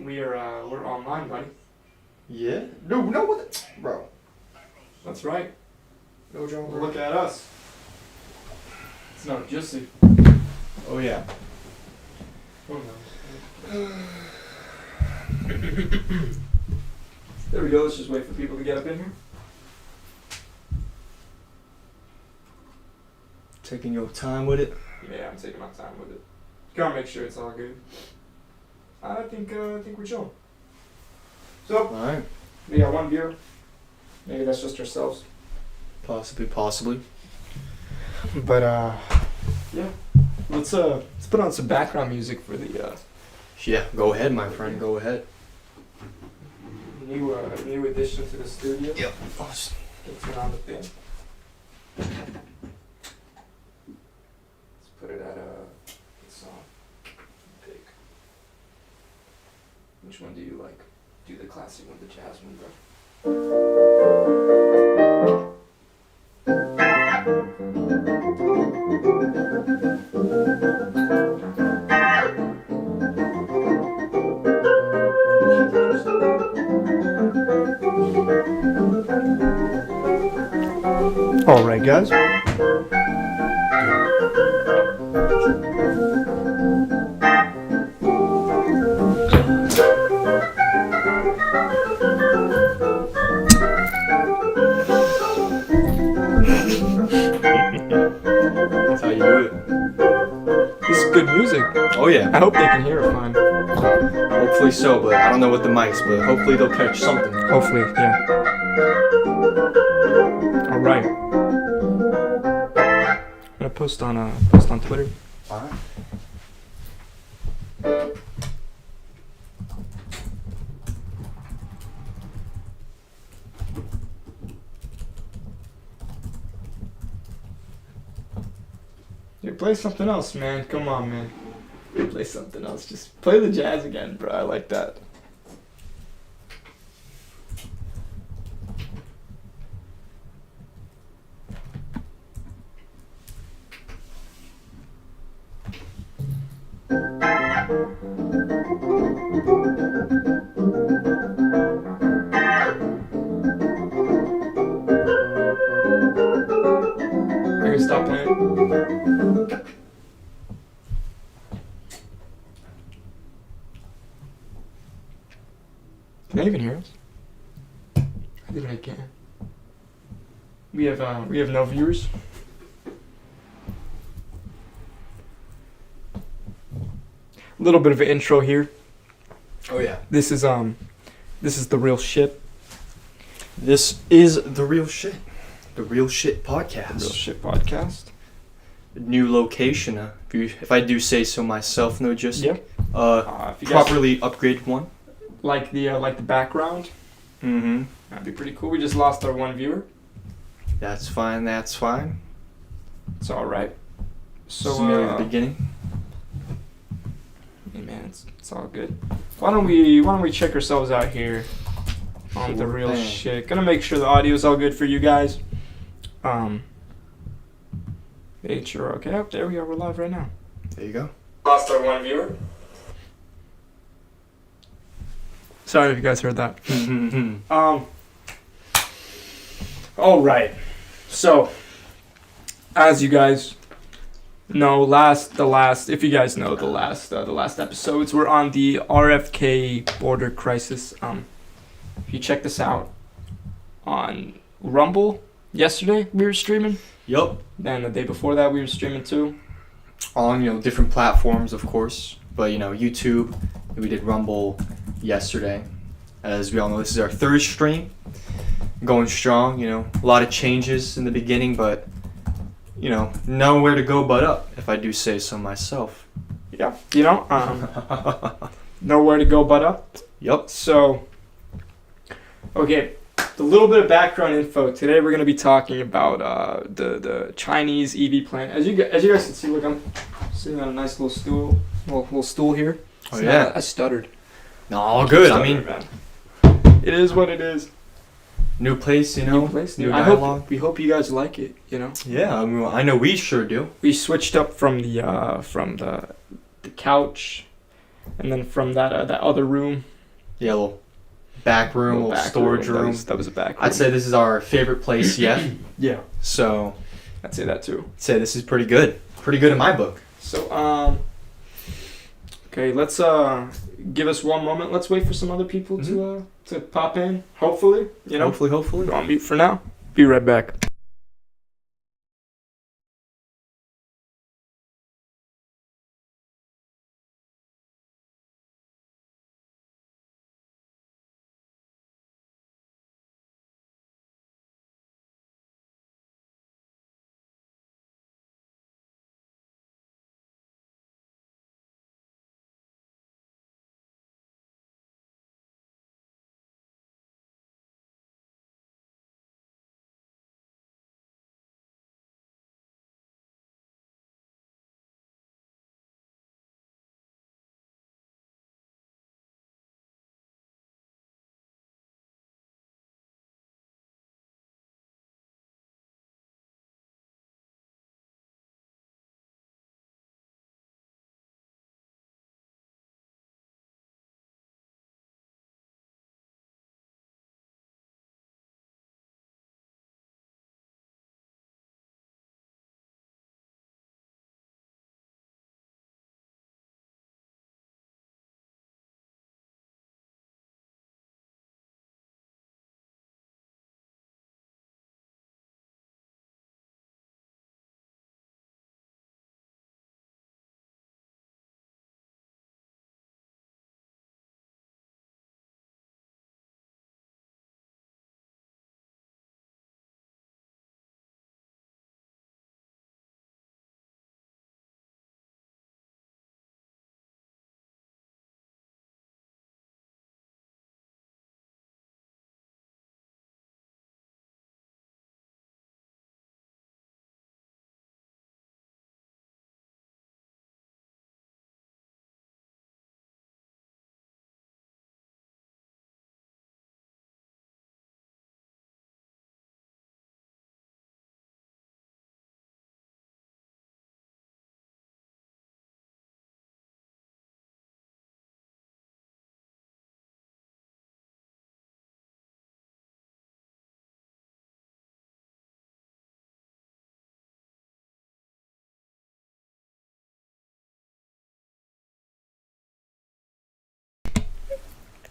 We're online, buddy. Yeah? No, what? Bro. That's right. No drama. Look at us. It's not just a... Oh, yeah. Oh, no. There we go. Let's just wait for people to get up in here. Taking your time with it? Yeah, I'm taking my time with it. Gotta make sure it's all good. I think we're chilling. So, Alright. we got one viewer. Maybe that's just ourselves. Possibly. But yeah. Let's put on some background music for the Yeah, go ahead, my friend. Go ahead. new addition to the studio. Yep. Let's turn on the thing. Let's put it at the song. Big. Which one do you like? Do the classic one, the jazz one, bro. All right, guys. That's how you do it. This is good music. Oh, yeah. I hope they can hear it fine. Hopefully so, but I don't know with the mics, but hopefully they'll catch something. Hopefully, yeah. All right. I'm gonna post on Twitter. Alright. Yeah, play something else, man. Come on, man. Play something else. Just play the jazz again, bro. I like that. I can stop playing. Can I even hear us? I think I can. We have no viewers. A little bit of an intro here. Oh, yeah. This is the real shit. This is the real shit. The Real Shit Podcast. Real shit podcast. New location, if I do say so myself, no, just Yeah. If you guys properly upgraded one. like the background, Mm-hmm. that'd be pretty cool. We just lost our one viewer. That's fine. It's all right. So It's merely the beginning. hey man, it's all good. Why don't we check ourselves out here on the Sure real thing. shit? Gonna make sure the audio's all good for you guys. Make sure. Okay, up there we are. We're live right now. There you go. Lost our one viewer. Sorry if you guys heard that. All right. So, as you guys know, if you guys know the last episodes, we're on the RFK border crisis. If you check this out on Rumble yesterday, we were streaming. Yup. Then the day before that, we were streaming too. On different platforms, of course, but YouTube. We did Rumble yesterday. As we all know, this is our third stream. Going strong. A lot of changes in the beginning, but nowhere to go but up, if I do say so myself. Yeah, nowhere to go but up. Yup. So, okay, a little bit of background info. Today we're going to be talking about the Chinese EV plant. As you guys can see, look, I'm sitting on a nice little stool here. Oh, yeah. I stuttered. No, all good. Man. It is what it is. New place, New place, new I dialogue. we hope you guys like it. Yeah, I know we sure do. We switched up from the couch And then from that other room, Yeah, little back room, little back storage room. That was a back room. I'd say this is our favorite place yet. Yeah, So I'd say that too. I'd say this is pretty good. Pretty good in my book. So okay, let's give us one moment. Let's wait for some other people to pop in. Hopefully, Hopefully. Go on mute for now. Be right back.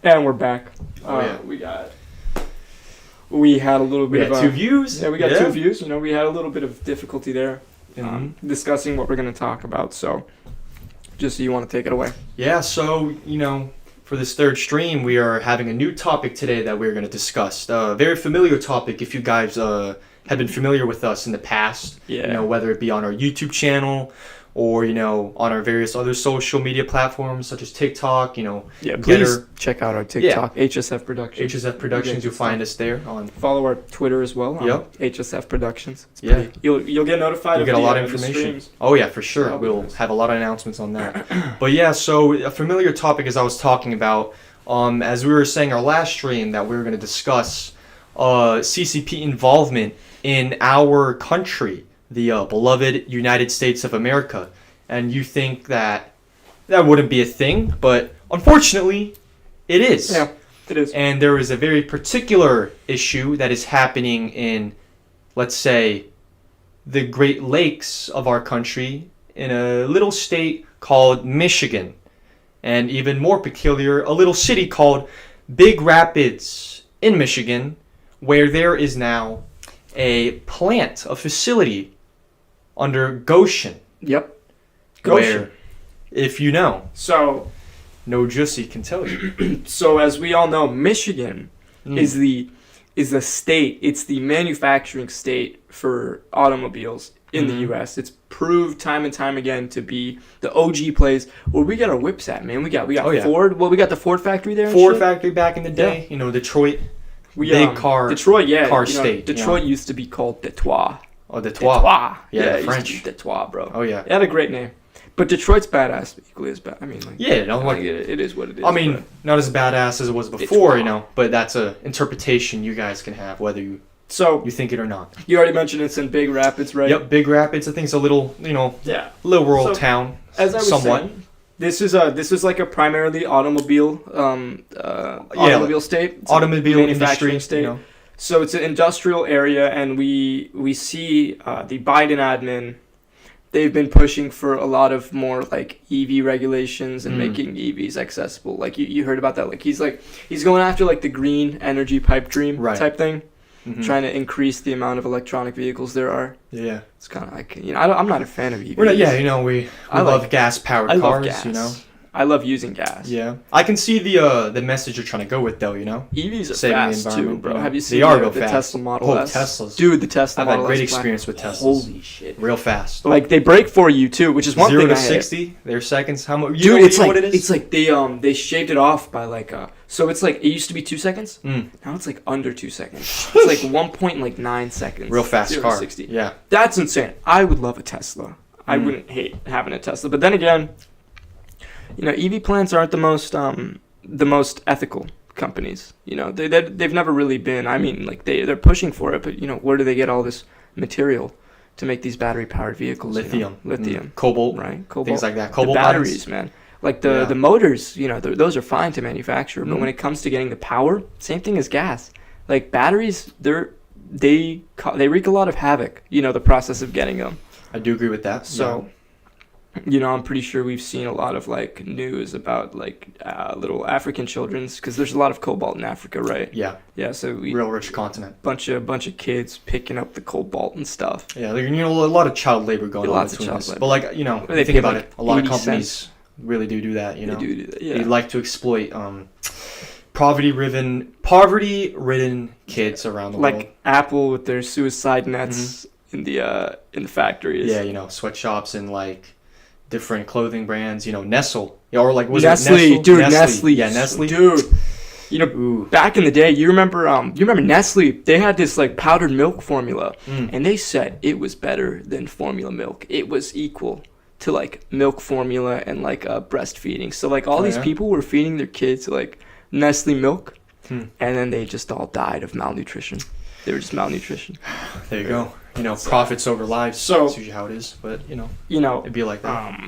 And we're back. We had a little bit of 2 views. Yeah, we got 2 views. We had a little bit of difficulty there discussing what we're going to talk about. So, just so you want to take it away. Yeah, so, for this third stream, we are having a new topic today that we're going to discuss. A very familiar topic if you guys have been familiar with us in the past. Yeah. Whether it be on our YouTube channel or, on our various other social media platforms such as TikTok, Yeah, please check out our TikTok, HSF Productions. HSF Productions, you'll find us there. Follow our Twitter as well, HSF Productions. Yeah. You'll get notified. You'll get a lot of information. Oh, yeah, for sure. We'll have a lot of announcements on that. But yeah, so a familiar topic as I was talking about, as we were saying our last stream that we were going to discuss CCP involvement in our country, the beloved United States of America. And you think that wouldn't be a thing, but unfortunately, it is. Yeah, it is. And there is a very particular issue that is happening in, let's say, the Great Lakes of our country, in a little state called Michigan. And even more peculiar, a little city called Big Rapids in Michigan, where there is now a facility under Goshen. Yep. Goshen. Where, if you know, so no Jussie can tell you. So as we all know, Michigan is the state. It's the manufacturing state for automobiles in the U.S. It's proved time and time again to be the OG place where we got our whips at, man. We got Ford. Well, we got the Ford factory there. Ford factory back in the day. Detroit. Big car. Detroit, yeah. Car state. Detroit used to be called Detroit. Oh, Detroit. Yeah, French. Detroit, bro. Oh, yeah. It had a great name. But Detroit's badass, equally as bad. I mean, it is what it is. I mean, not as badass as it was before, but that's a interpretation you guys can have, whether you think it or not. You already mentioned it's in Big Rapids, right? Yep, Big Rapids. I think it's a little, little rural town. As I was saying, This is like a primarily automobile state. It's automobile a manufacturing industry, state. you know. So it's an industrial area, and we see the Biden admin. They've been pushing for a lot of more like EV regulations and making EVs accessible. Like you heard about that. Like he's going after like the green energy pipe dream type thing, trying to increase the amount of electronic vehicles there are. Yeah, it's kind of like, you know, I'm not a fan of EVs. We love gas powered cars. Gas. You know. I love using gas. Yeah, I can see the message you're trying to go with, though. You know, EVs are saving fast the too, environment, bro. you know? Have you seen the Tesla Model S? Teslas, dude. The Tesla I've Model had great S experience with Teslas. Holy shit, real fast. Like they brake for you too, which is one 0 thing. to I hate. 60, they're seconds. How much? Dude, it's like what it is? It's like they shaved it off by like so it's like it used to be 2 seconds. Now it's like under 2 seconds. It's like 1.9 seconds. Real fast 0 car. to 60. Yeah, that's insane. I would love a Tesla. I wouldn't hate having a Tesla, but then again, you know, EV plants aren't the most ethical companies. You know, they've never really been. I mean, like they're pushing for it, but you know, where do they get all this material to make these battery powered vehicles? lithium, lithium, cobalt, right? Cobalt, things like that. the Cobalt batteries, man. Like the motors, you know, those are fine to manufacture, but Mhm. when it comes to getting the power, same thing as gas. Like batteries, they wreak a lot of havoc. You know, the process of getting them. I do agree with that. So, you know, I'm pretty sure we've seen a lot of like news about like little African children's, because there's a lot of cobalt in Africa, right? Yeah, So we real rich continent. bunch of kids picking up the cobalt and stuff. Yeah, you know, a lot of child labor going on Lots of between child this. labor. But like, you know, They think pay, about like, it. A lot of 80 companies cents. really do that. You know, They do that. Yeah. they like to exploit poverty-ridden kids around the world. Like Apple with their suicide nets in the factories. Yeah, you know, sweatshops and like different clothing brands. You know, Nestle, or like was Nestle, it Nestle? dude, Nestle. Yeah, Nestle, dude. You know, Ooh. back in the day, you remember Nestle? They had this like powdered milk formula, and they said it was better than formula milk. It was equal to like milk formula and like breastfeeding. So like all these people were feeding their kids like Nestle milk, and then they just all died of malnutrition. They were just malnutrition. There you go. You know, profits over lives. So that's usually how it is. But you know, it'd be like that.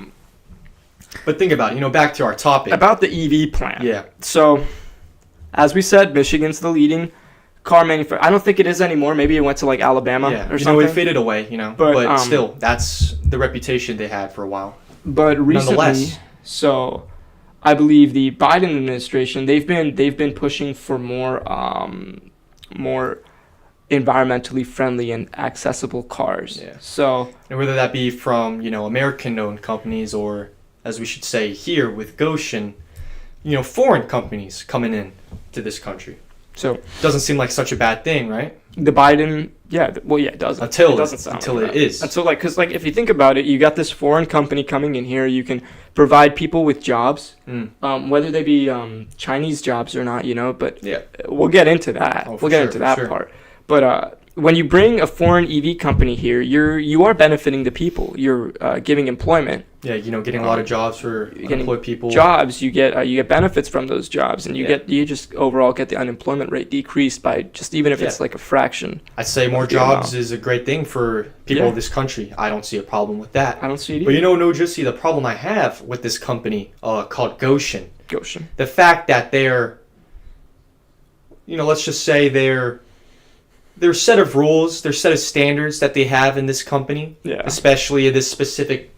But think about it. You know, back to our topic about the EV plant. Yeah. So, as we said, Michigan's the leading car manufacturer. I don't think it is anymore. Maybe it went to like Alabama or something. You know, it faded away. You know, but still, that's the reputation they had for a while. But recently, so I believe the Biden administration they've been pushing for more environmentally friendly and accessible cars. Yeah. So, and whether that be from, you know, American-owned companies, or as we should say here with Goshen, you know, foreign companies coming in to this country. So doesn't seem like such a bad thing, right? The Biden, it doesn't. Until it doesn't sound until like it that. is. Until like, because like if you think about it, you got this foreign company coming in here. You can provide people with jobs, whether they be Chinese jobs or not, you know. But yeah, we'll get into that. We'll get into that part. But when you bring a foreign EV company here, you are benefiting the people. You're giving employment. Yeah, you know, getting a lot of jobs for unemployed people. Jobs, you get benefits from those jobs, and you just overall get the unemployment rate decreased by just even if it's like a fraction. I'd say more jobs is a great thing for people of this country. I don't see a problem with that. I don't see it either. But you know, Nojusi, the problem I have with this company called Goshen. The fact that they're, you know, let's just say their set of rules, their set of standards that they have in this company, especially in this specific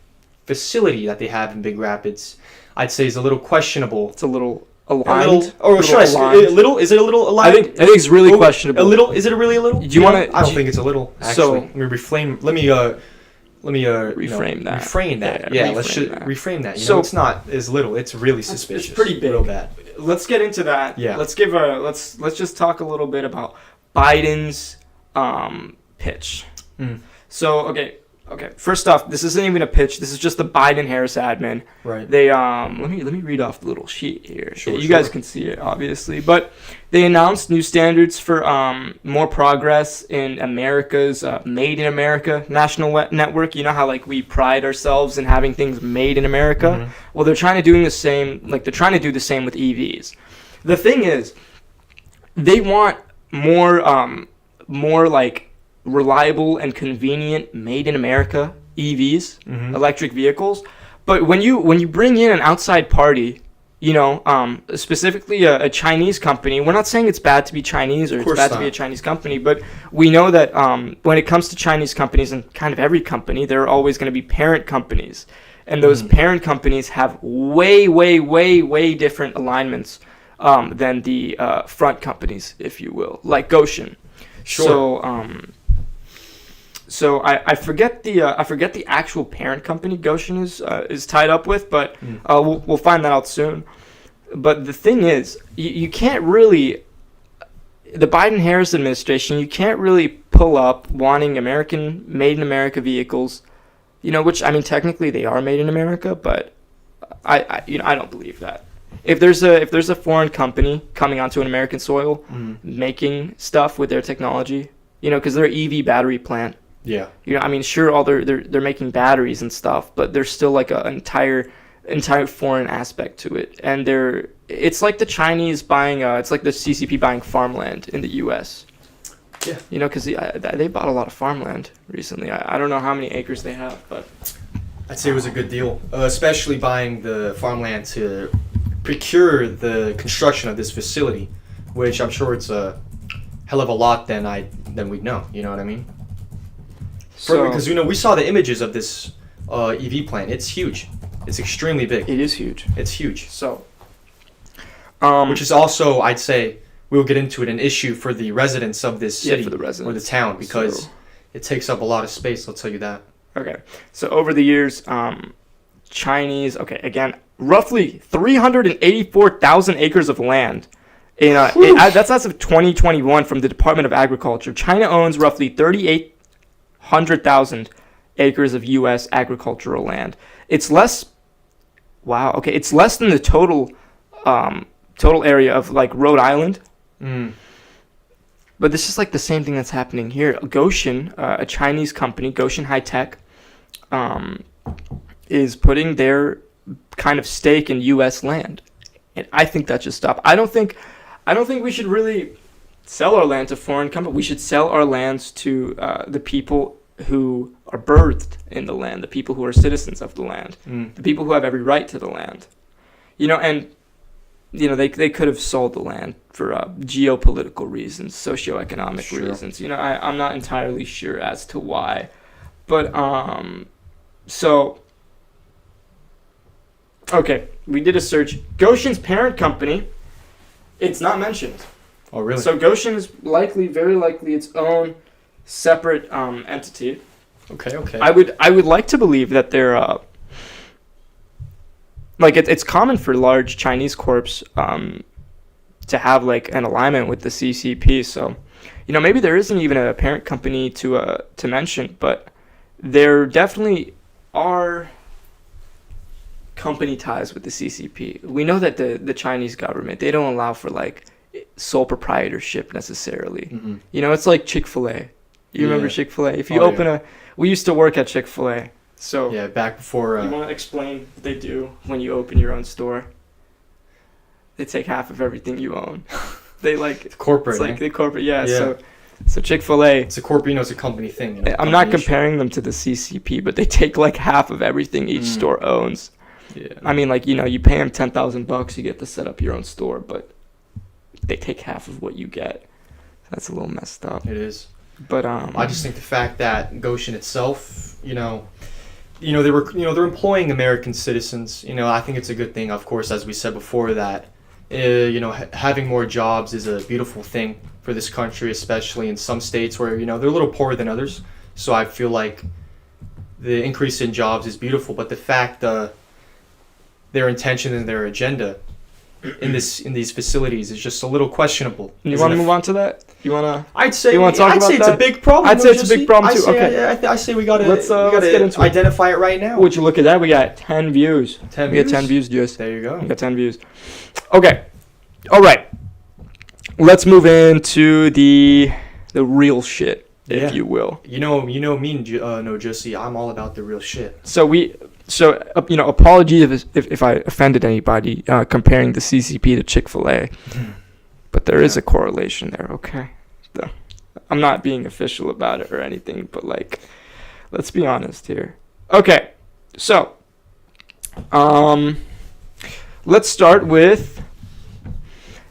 facility that they have in Big Rapids, I'd say is a little questionable. It's a little aligned. Should I say a little? Is it a little aligned? I think it's really questionable. A little? Is it really a little? Do you want to? I don't think it's a little. Actually, so let me reframe. Let me reframe that. Reframe that. Yeah, let's reframe that. You know, it's not as little. It's really suspicious. It's pretty big. Real bad. Let's get into that. Yeah. Let's just talk a little bit about Biden's pitch. So okay. First off, this isn't even a pitch. This is just the Biden-Harris admin. Right. They let me read off the little sheet here. You guys can see it obviously, but they announced new standards for more progress in America's Made in America national network. You know how like we pride ourselves in having things made in America. Well, they're trying to do the same. Like they're trying to do the same with EVs. The thing is, they want more like reliable and convenient made in America EVs, electric vehicles, But when you bring in an outside party, specifically a Chinese company, we're not saying it's bad to be Chinese or it's bad to be a Chinese company, but we know that when it comes to Chinese companies and kind of every company, there are always going to be parent companies. And those parent companies have way, way, way, way different alignments than the front companies, if you will, like Goshen. Sure. So I forget the actual parent company Goshen is tied up with, but we'll find that out soon. But the thing is, you can't really, the Biden-Harris administration, you can't really pull up wanting made in America vehicles, which, I mean, technically they are made in America, but I don't believe that. If there's a foreign company coming onto an American soil making stuff with their technology, because they're an EV battery plant. Yeah. I mean, sure, they're making batteries and stuff, but there's still like an entire foreign aspect to it, and it's like the Chinese buying it's like the CCP buying farmland in the U.S. Yeah. Because they bought a lot of farmland recently. I don't know how many acres they have, but I'd say it was a good deal, especially buying the farmland to procure the construction of this facility, which I'm sure it's a hell of a lot than we'd know. You know what I mean? Because we saw the images of this EV plant. It's huge. It's extremely big. It is huge. It's huge. So, which is also, I'd say, we'll get into it, an issue for the residents of this city for the residents. or the town, because it takes up a lot of space. I'll tell you that. Okay. So over the years, Chinese. Okay, again, roughly 384,000 acres of land. That's as of 2021 from the Department of Agriculture. China owns roughly 3,800,000 acres of U.S. agricultural land. It's less. Wow. Okay, it's less than the total area of like Rhode Island. But this is like the same thing that's happening here. Goshen, a Chinese company, Goshen High Tech, is putting their kind of stake in U.S. land, and I think that should stop. I don't think we should really sell our land to foreign companies. We should sell our lands to the people who are birthed in the land, the people who are citizens of the land, the people who have every right to the land. They could have sold the land for geopolitical reasons, socioeconomic reasons. I'm not entirely sure as to why, but okay, we did a search. Goshen's parent company, it's not mentioned. Oh, really? So Goshen is very likely its own separate entity. Okay. I would like to believe that they're it's common for large Chinese corps to have like an alignment with the CCP. So, maybe there isn't even a parent company to mention, but there definitely are company ties with the CCP. We know that the Chinese government, they don't allow for like sole proprietorship necessarily. It's like Chick-fil-A. You remember Chick-fil-A? If you we used to work at Chick-fil-A. So yeah, back before. You want to explain what they do when you open your own store? They take half of everything you own. They like corporate. It's like the corporate, yeah. So Chick-fil-A. It's a corporate. It's a company thing. I'm not comparing them to the CCP, but they take like half of everything each store owns. Yeah. I mean, like you pay them $10,000, you get to set up your own store, but they take half of what you get. That's a little messed up. It is. But I just think the fact that Goshen itself, they're employing American citizens. I think it's a good thing. Of course, as we said before, that having more jobs is a beautiful thing for this country, especially in some states where they're a little poorer than others. So I feel like the increase in jobs is beautiful, but the fact their intention and their agenda in these facilities is just a little questionable. You want to move on to that? I'd say it's a big problem. I'd say it's a big problem too. Okay. I say we gotta let's get into identify it right now. Would you look at that? We got 10 views. We got 10 views, Juice. There you go. We got 10 views. Okay. All right. Let's move into the real shit, if you will. Me, no, Jesse. I'm all about the real shit. Apologies if I offended anybody comparing the CCP to Chick-fil-A, but there is a correlation there, okay? I'm not being official about it or anything, but let's be honest here. Okay, so Let's start with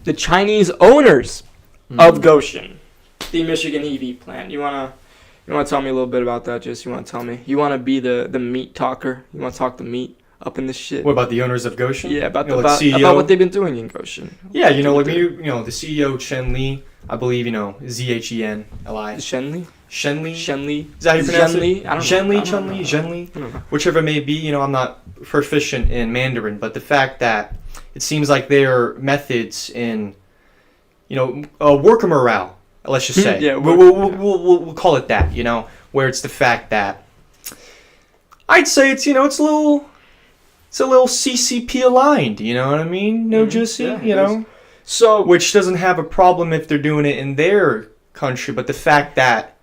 the Chinese owners of Goshen, the Michigan EV plant. You wanna tell me a little bit about that? Just you wanna tell me? You wanna be the meat talker? You wanna talk the meat up in this shit? What about the owners of Goshen? Yeah, about CEO? about what they've been doing in Goshen. Yeah, the CEO Chen Li, I believe, Zhenli. Shenli. Is that how you pronounce Zhenli? it? I don't know. Zhenli, I don't know. whichever it may be. I'm not proficient in Mandarin, but the fact that it seems like their methods in, worker morale, let's just say, Yeah, we'll call it that, where it's the fact that I'd say it's a little CCP aligned, you know what I mean? No, Jussie, Yeah, So, which doesn't have a problem if they're doing it in their country, but the fact that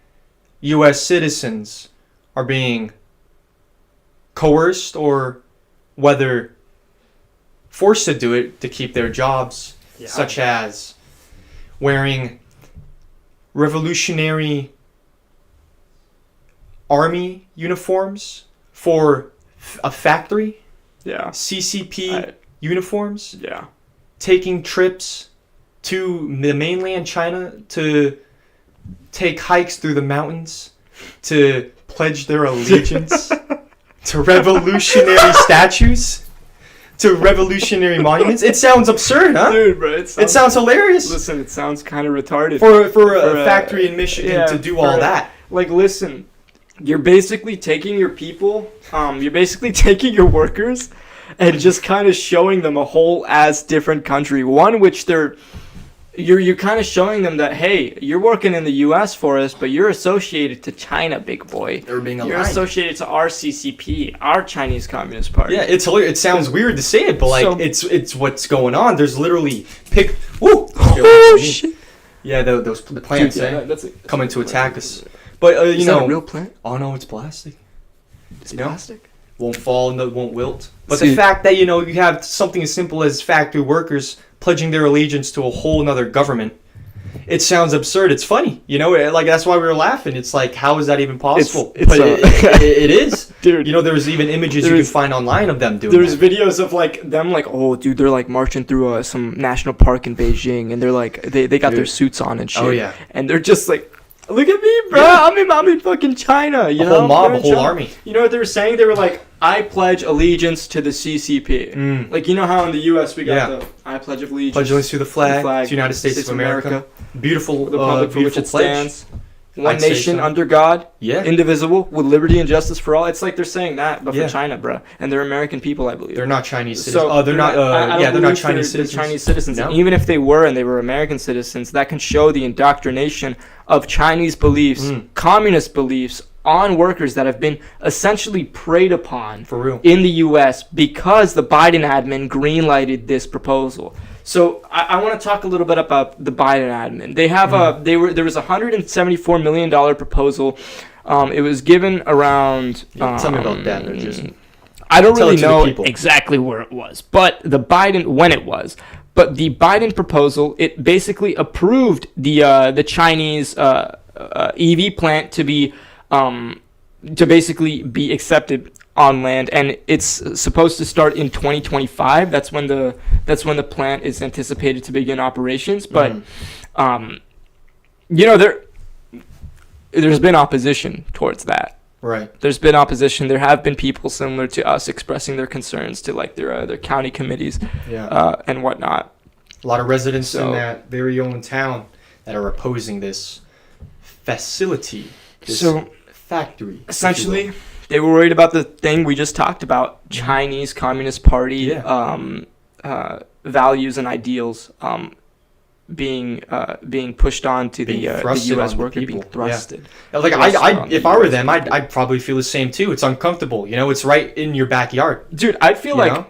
U.S. citizens are being coerced or whether forced to do it to keep their jobs, such as wearing Revolutionary Army uniforms for a factory, yeah. CCP uniforms, Yeah. taking trips to the mainland China to take hikes through the mountains to pledge their allegiance to revolutionary statues, to revolutionary monuments. It sounds absurd, huh? Dude, bro, It sounds hilarious. Listen, it sounds kind of retarded. For a factory in Michigan to do all that. Like, listen, you're basically taking your people, you're basically taking your workers and just kind of showing them a whole ass different country. One which you're kind of showing them that, hey, you're working in the U.S. for us, but you're associated to China, big boy. They're being aligned. You're associated to our CCP, our Chinese Communist Party. Yeah, it's hilarious. It sounds weird to say it, but it's what's going on. There's literally woo. Oh shit! Yeah, the plants That's coming to attack us. But Is that a real plant? Oh no, it's plastic. It's plastic. Won't fall, no, won't wilt. But See, the fact that you have something as simple as factory workers pledging their allegiance to a whole nother government, it sounds absurd. It's funny, like that's why we were laughing. It's like, how is that even possible? It is, dude. There's even images you can find online of them doing. There's videos of them oh dude, they're like marching through some national park in Beijing, and they're like they got their suits on and shit. Oh yeah, and they're just like, look at me, bro. Yeah. I'm in fucking China. A whole mob, a whole army. You know what they were saying? They were like, I pledge allegiance to the CCP. Like, how in the U.S. we got the I pledge of allegiance. Pledge allegiance to the flag, to the United States of America. Beautiful, the republic for which it stands. One I'd say nation so. under God, Yeah. indivisible, with liberty and justice for all. It's like they're saying that, but for China, bro. And they're American people, I believe. They're not Chinese citizens. So they're not. They're not Chinese citizens. They're Chinese citizens. No. And even if they were, and they were American citizens, that can show the indoctrination of Chinese beliefs, communist beliefs, on workers that have been essentially preyed upon For real. in the U.S. because the Biden admin greenlighted this proposal. So I want to talk a little bit about the Biden admin. They have there was a $174 million proposal. It was given around. Tell me about that. They're just. I don't really know exactly where it was, but the Biden proposal, it basically approved the Chinese EV plant to be basically be accepted on land, and it's supposed to start in 2025. That's when the plant is anticipated to begin operations. But there's been opposition towards that. Right. There's been opposition. There have been people similar to us expressing their concerns to their county committees, and whatnot. A lot of residents in that very own town that are opposing this facility, this factory. Essentially, they were worried about the thing we just talked about: Chinese Communist Party values and ideals being pushed on to the U.S. worker, being thrusted. Yeah. Like if I were them, I'd probably feel the same too. It's uncomfortable, It's right in your backyard, dude. I'd feel like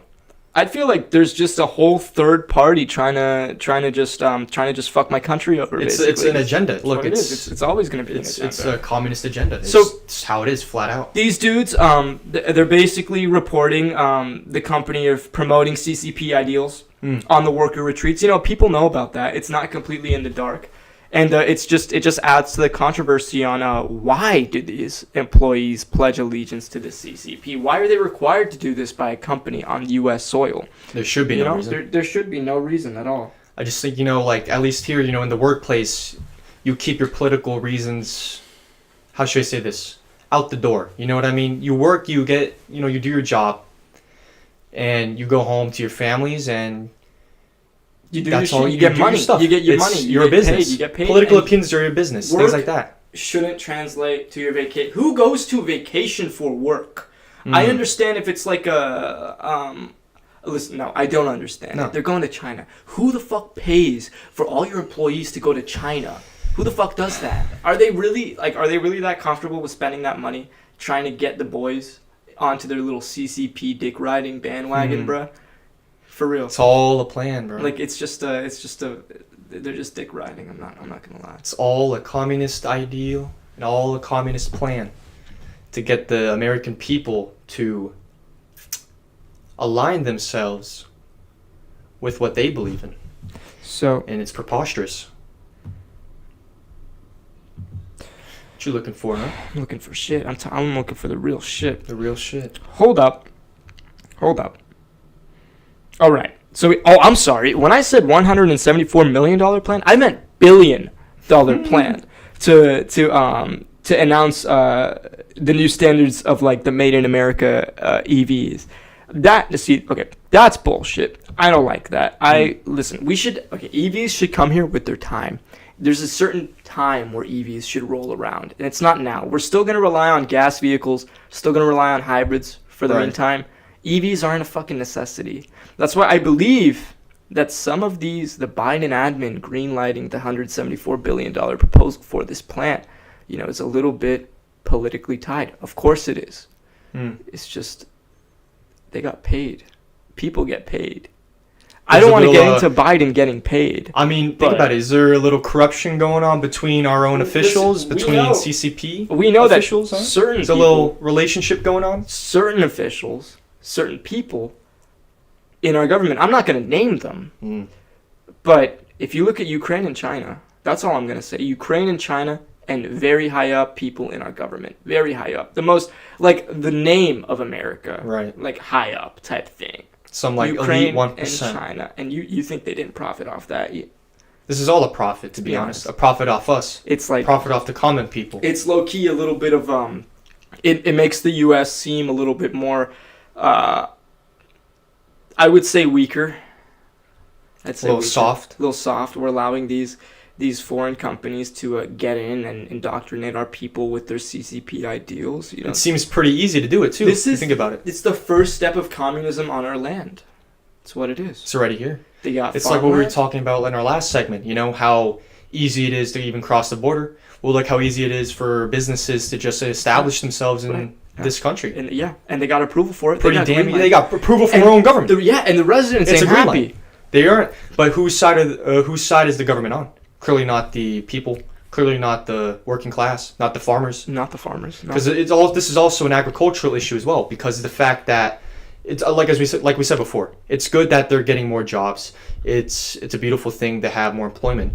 there's just a whole third party trying to just fuck my country over. It's an agenda. Look, it's always going to be an agenda. It's a communist agenda. It's how it is, flat out. These dudes, they're basically reporting the company of promoting CCP ideals on the worker retreats. People know about that. It's not completely in the dark. And it just adds to the controversy on why do these employees pledge allegiance to the CCP? Why are they required to do this by a company on U.S. soil? There should be no reason. There should be no reason at all. I just think, like, at least here, in the workplace, you keep your political reasons, how should I say this, out the door. You know what I mean? You work, you get, you do your job, and you go home to your families, and you do that's your all. shit. You get money. Stuff. You get your it's money. Your business. Paid. You get paid. Political opinions are your business. Things like that. Shouldn't translate to your vacation. Who goes to vacation for work? I understand if it's like listen, no, I don't understand. No. They're going to China. Who the fuck pays for all your employees to go to China? Who the fuck does that? Are they really that comfortable with spending that money trying to get the boys onto their little CCP dick riding bandwagon, bruh? For real. It's all a plan, bro. Like they're just dick riding. I'm not gonna lie. It's all a communist ideal and all a communist plan to get the American people to align themselves with what they believe in. So, and it's preposterous. What you looking for, huh? I'm looking for shit. I'm looking for the real shit. The real shit. Hold up. All right. So, I'm sorry. When I said $174 million plan, I meant $1 billion plan to announce the new standards of like the Made in America EVs. That's bullshit. I don't like that. Listen, EVs should come here with their time. There's a certain time where EVs should roll around, and it's not now. We're still going to rely on gas vehicles, still going to rely on hybrids for the meantime. EVs aren't a fucking necessity. That's why I believe that some of the Biden admin greenlighting the $174 billion proposal for this plant, is a little bit politically tied. Of course it is. It's just, they got paid. People get paid. I don't want to get into Biden getting paid. I mean, think about it. Is there a little corruption going on between our own officials, between CCP we know officials? That certain There's a little relationship going on? Certain officials, certain people in our government, I'm not going to name them, but if you look at Ukraine and China, that's all I'm going to say. Ukraine and China and very high up people in our government. Very high up. The most, like, the name of America. Right. Like, high up type thing. Some, like, Ukraine elite 1%. and China. And you think they didn't profit off that? This is all a profit, to be honest. A profit off us. It's like... Profit off the common people. It's low-key a little bit of... It makes the U.S. seem a little bit more... I would say weaker. A little soft. A little soft. We're allowing these foreign companies to get in and indoctrinate our people with their CCP ideals. It seems pretty easy to do it, too, if you think about it. It's the first step of communism on our land. That's what it is. It's already here. It's like what we were talking about in our last segment, how easy it is to even cross the border. Well, look how easy it is for businesses to just establish themselves in this country. And they got approval for it. They got approval from their own government. And the residents ain't happy. They aren't. But whose side is the government on? Clearly not the people. Clearly not the working class. Not the farmers. Not the farmers. Because this is also an agricultural issue as well. Because of the fact that it's like we said before, it's good that they're getting more jobs. It's a beautiful thing to have more employment.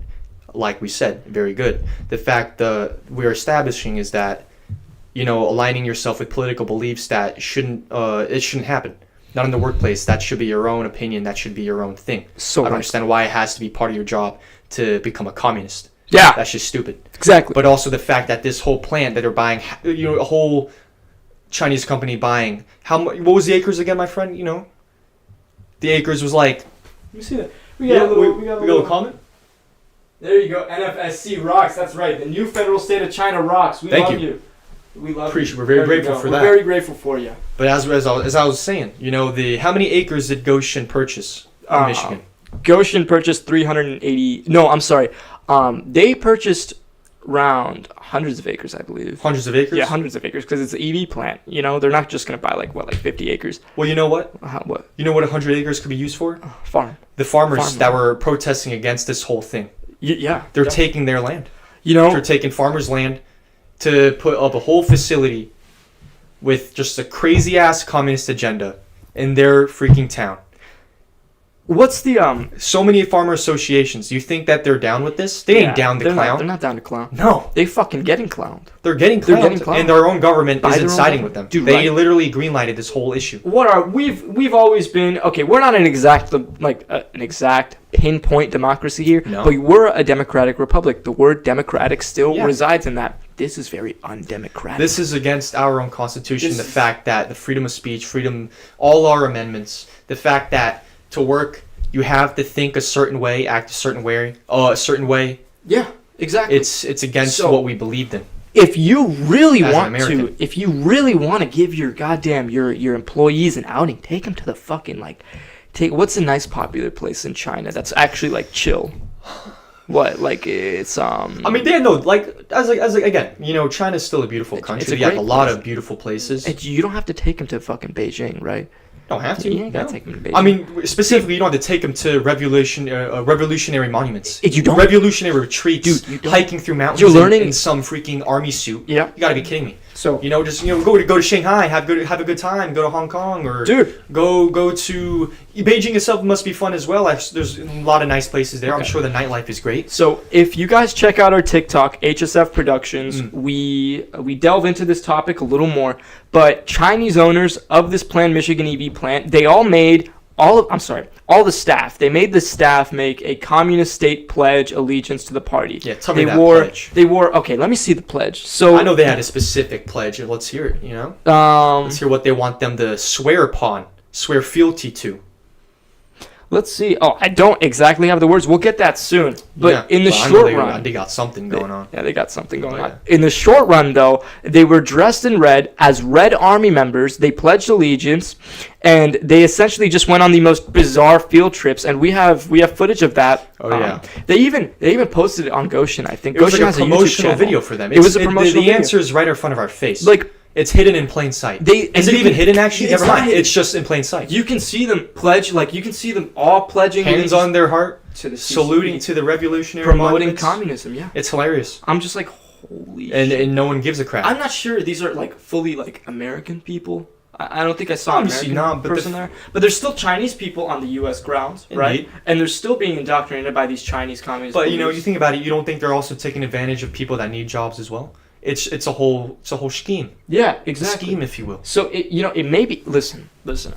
Like we said, very good. The fact that we're establishing is that aligning yourself with political beliefs that shouldn't happen. Not in the workplace. That should be your own opinion. That should be your own thing. I don't understand why it has to be part of your job to become a communist. Yeah. That's just stupid. Exactly. But also the fact that this whole plant that they're buying, a whole Chinese company buying, what was the acres again, my friend? The acres was like... Let me see that. We got a little comment? There you go. NFSC rocks. That's right. The new federal state of China rocks. We love you. We love you. We're very grateful for that. We're very grateful for you. But as I was saying, how many acres did Goshen purchase in Michigan? Goshen purchased 380. No, I'm sorry. They purchased around hundreds of acres, I believe. Hundreds of acres? Yeah, hundreds of acres because it's an EV plant. They're not just going to buy like 50 acres. Well, you know what? What? You know what 100 acres could be used for? Farm. The farmers that were protesting against this whole thing. Yeah. They're taking their land. They're taking farmers' land to put up a whole facility with just a crazy-ass communist agenda in their freaking town. What's the So many farmer associations. Do you think that they're down with this? They ain't down to clown. They're not down to clown. No. They fucking getting clowned. They're getting clowned. And their own government isn't siding with them. Dude, they literally greenlighted this whole issue. We've always been okay. We're not an exact pinpoint democracy here, No. but we're a democratic republic. The word democratic still Yeah. resides in that. This is very undemocratic. This is against our own constitution. The fact that the freedom of speech, all our amendments, the fact that to work you have to think a certain way, act a certain way, Yeah, exactly. It's against what we believed in. If you really want to, give your goddamn your employees an outing, take them to the fucking what's a nice popular place in China that's actually like chill. What it's I mean, they know again, China's still a beautiful country. They have a lot of beautiful places. You don't have to take them to fucking Beijing, right? Don't have to. You ain't gotta take them to Beijing. I mean, specifically, you don't have to take them to revolutionary monuments. You don't. Revolutionary retreats. Dude, you don't. Hiking through mountains. You're learning in some freaking army suit. Yeah. You gotta be kidding me. So just go to Shanghai, have a good time. Go to Hong Kong or go to Beijing itself must be fun as well. There's a lot of nice places there. Okay. I'm sure the nightlife is great. So if you guys check out our TikTok, HSF Productions, we delve into this topic a little more. But Chinese owners of this planned Michigan EV plant, they all made all the staff. They made the staff make a communist state pledge allegiance to the party. Yeah, tell me that pledge. They wore. Okay, let me see the pledge. So I know they had a specific pledge. Let's hear it. Let's hear what they want them to swear upon, swear fealty to. Let's see. Oh, I don't exactly have the words. We'll get that soon. But in the short run... They got something going on. Yeah, they got something going on. In the short run, though, they were dressed in red as Red Army members. They pledged allegiance, and they essentially just went on the most bizarre field trips. And we have footage of that. Oh, yeah. They even posted it on Goshen, I think. It was Goshen like a promotional video for them. It was a promotional video. The answer is right in front of our face. It's hidden in plain sight. Is it even hidden, actually? Never mind. It's just in plain sight. You can see them pledge, you can see them all pledging. Hands on their heart, to the saluting to the revolutionary promoting monuments. Communism, yeah. It's hilarious. I'm just like, holy shit. And no one gives a crap. I'm not sure these are, fully, American people. I don't think I saw an American person there. But there's still Chinese people on the U.S. grounds, right? And they're still being indoctrinated by these Chinese communists. But, you think about it, you don't think they're also taking advantage of people that need jobs as well? It's a whole scheme. Yeah, exactly. A scheme, if you will. So it may be. Listen.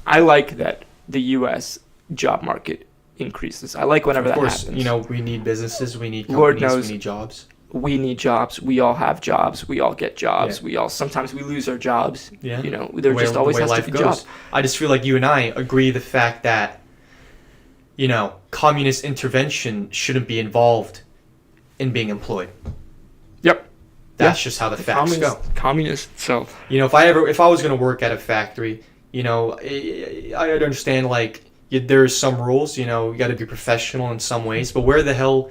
I like that the U.S. job market increases. I like whenever that happens. Of course, we need businesses, we need companies, Lord knows, we need jobs. We need jobs. We all have jobs. We all get jobs. Yeah. Sometimes we lose our jobs. Yeah. There just always has to be jobs. I just feel like you and I agree the fact that communist intervention shouldn't be involved in being employed. Yep. That's just how the facts go. Communist. So if I was going to work at a factory, I'd understand there's some rules. You got to be professional in some ways. But where the hell?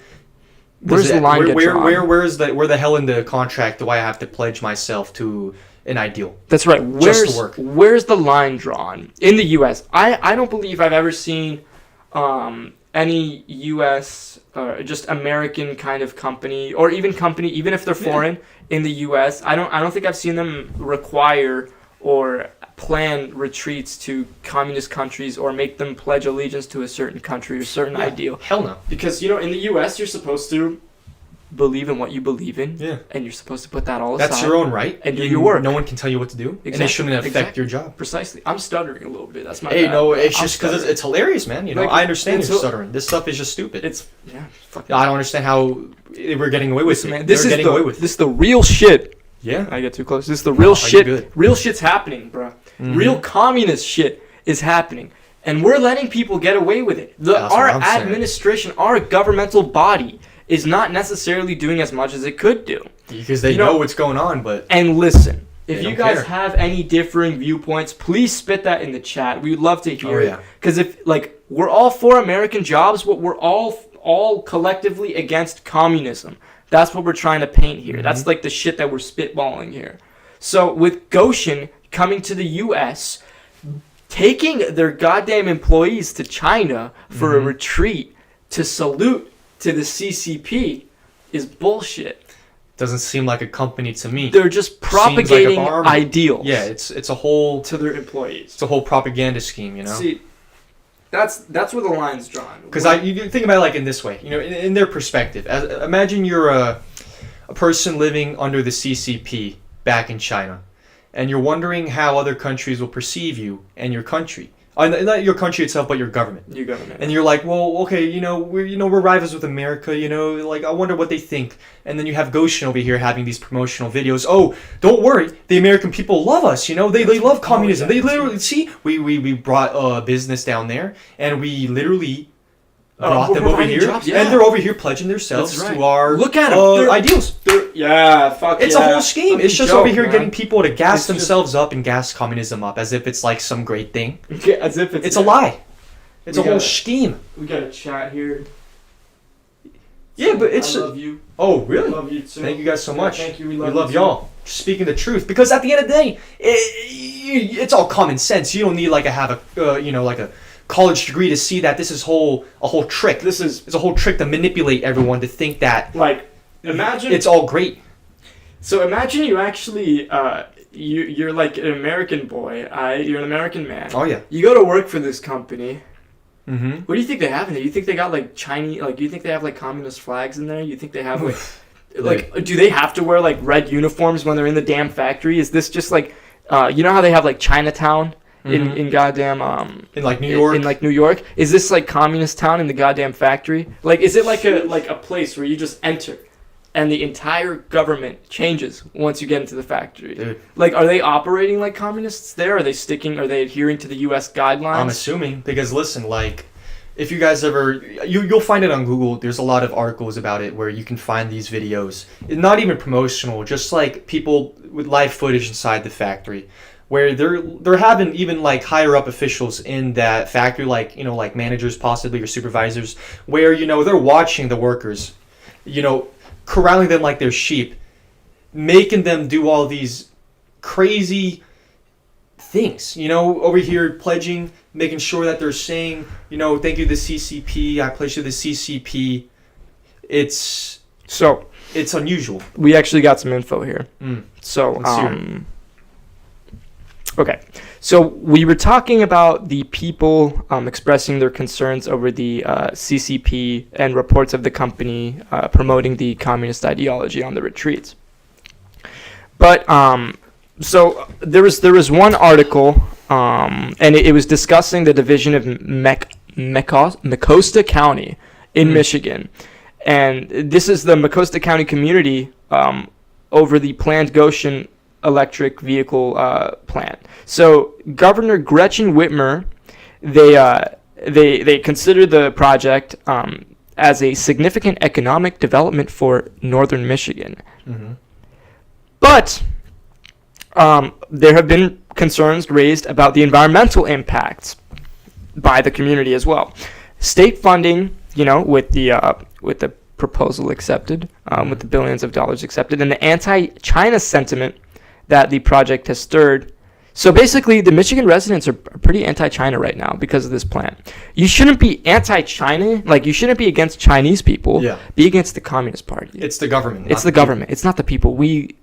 Where's the line get drawn? Where the hell in the contract do I have to pledge myself to an ideal? That's right. Just to work. Where's the line drawn in the U.S.? I don't believe I've ever seen any U.S. or just American kind of company, or even if they're foreign in the U.S. I don't think I've seen them require or plan retreats to communist countries or make them pledge allegiance to a certain country or certain ideal. Hell no. Because in the U.S. you're supposed to believe in what you believe in. Yeah. And you're supposed to put that all aside. That's your own right. And do your work. No one can tell you what to do. Exactly. And it shouldn't affect your job. Precisely. I'm stuttering a little bit. That's my bad. No, it's just because it's hilarious, man. I understand you're stuttering. This stuff is just stupid. I don't understand how we're getting away with it. Man, this is the real shit. Yeah. I get too close. This is the real shit. Real shit's happening, bro. Mm-hmm. Real communist shit is happening. And we're letting people get away with it. Our administration, our governmental body is not necessarily doing as much as it could do. Because they know what's going on, but... And listen, if you guys have any differing viewpoints, please spit that in the chat. We would love to hear it. Because we're all for American jobs, but we're all collectively against communism. That's what we're trying to paint here. Mm-hmm. That's the shit that we're spitballing here. So with Goshen coming to the U.S., taking their goddamn employees to China for a retreat to salute to the CCP is bullshit. Doesn't seem like a company to me. They're just propagating ideals. Yeah, it's a whole... To their employees. It's a whole propaganda scheme, See, that's where the line's drawn. Because you think about it like in this way, in their perspective. Imagine you're a person living under the CCP back in China, and you're wondering how other countries will perceive you and your country. Not your country itself, but your government. Your government. And you're like, well, okay, we're rivals with America, like I wonder what they think. And then you have Goshen over here having these promotional videos. Oh, don't worry, the American people love us. They love communism. They literally see we brought business down there, and we literally brought them over here, and they're over here pledging themselves to our ideals. It's a whole scheme. It's just over here getting people to gas themselves up and gas communism up as if it's like some great thing. As if it's a lie. It's a whole scheme. We got a chat here. Yeah, but it's. I love you. Oh, really? I love you too. Thank you guys so much. Thank you. We love y'all. Speaking the truth, because at the end of the day, it's all common sense. You don't need like a college degree to see that this is a whole trick. It's a whole trick to manipulate everyone to think that imagine it's all great. So imagine you actually you're like an American boy. You're an American man. Oh yeah. You go to work for this company. Mm-hmm. What do you think they have in there? You think they got like Chinese? Like, you think they have like communist flags in there? You think they have do they have to wear like red uniforms when they're in the damn factory? Is this just like you know how they have like Chinatown in goddamn in like New York? In like New York, is this like communist town in the goddamn factory? Like, is it like a place where you just enter and the entire government changes once you get into the factory? Dude. Like, are they operating like communists there? Are they adhering to the U.S. guidelines? I'm assuming, because listen, like, if you guys ever, you'll find it on Google. There's a lot of articles about it where you can find these videos. Not even promotional, just like people with live footage inside the factory, where they're having even like higher up officials in that factory, like like managers possibly or supervisors, where they're watching the workers, corralling them like they're sheep, making them do all these crazy things, over here pledging, making sure that they're saying, thank you to the CCP, I pledge to the CCP. It's unusual. We actually got some info here. So, okay. So we were talking about the people expressing their concerns over the CCP and reports of the company promoting the communist ideology on the retreats. But so there was one article, and it was discussing the division of Mecosta County in Michigan, and this is the Mecosta County community over the planned Goshen electric vehicle plant. So Governor Gretchen Whitmer, they consider the project as a significant economic development for northern Michigan. Mm-hmm. But there have been concerns raised about the environmental impacts by the community as well. State funding, with the proposal accepted, with the billions of dollars accepted, and the anti-China sentiment that the project has stirred. So basically, the Michigan residents are pretty anti-China right now because of this plan. You shouldn't be anti-China, like you shouldn't be against Chinese people. Yeah. Be against the Communist Party. It's the government. It's the government. It's not the people. We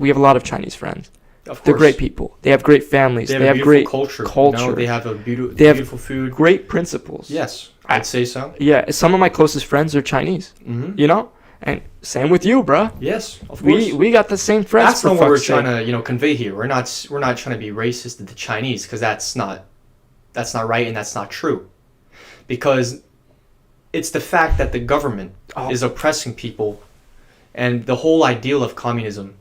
have a lot of Chinese friends. Of course. They're great people. They have great families. They have great culture. They have a beautiful food. Great principles. Yes, I'd say so. Yeah, some of my closest friends are Chinese. Mm-hmm. And same with you, bruh. Yes, of course. We got the same friends. That's not what we're trying to convey here. We're not trying to be racist to the Chinese, because that's not right and that's not true. Because it's the fact that the government is oppressing people, and the whole ideal of communism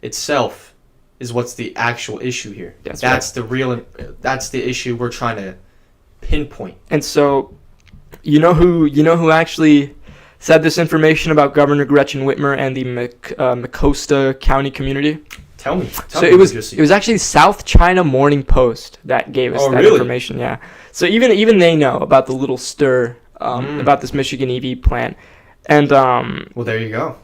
itself is what's the actual issue here. That's the issue we're trying to pinpoint. And so, who actually said this information about Governor Gretchen Whitmer and the Mecosta County community? Tell me. It was actually South China Morning Post that gave us that information. Yeah. So even they know about the little stir about this Michigan EV plant, and well, there you go.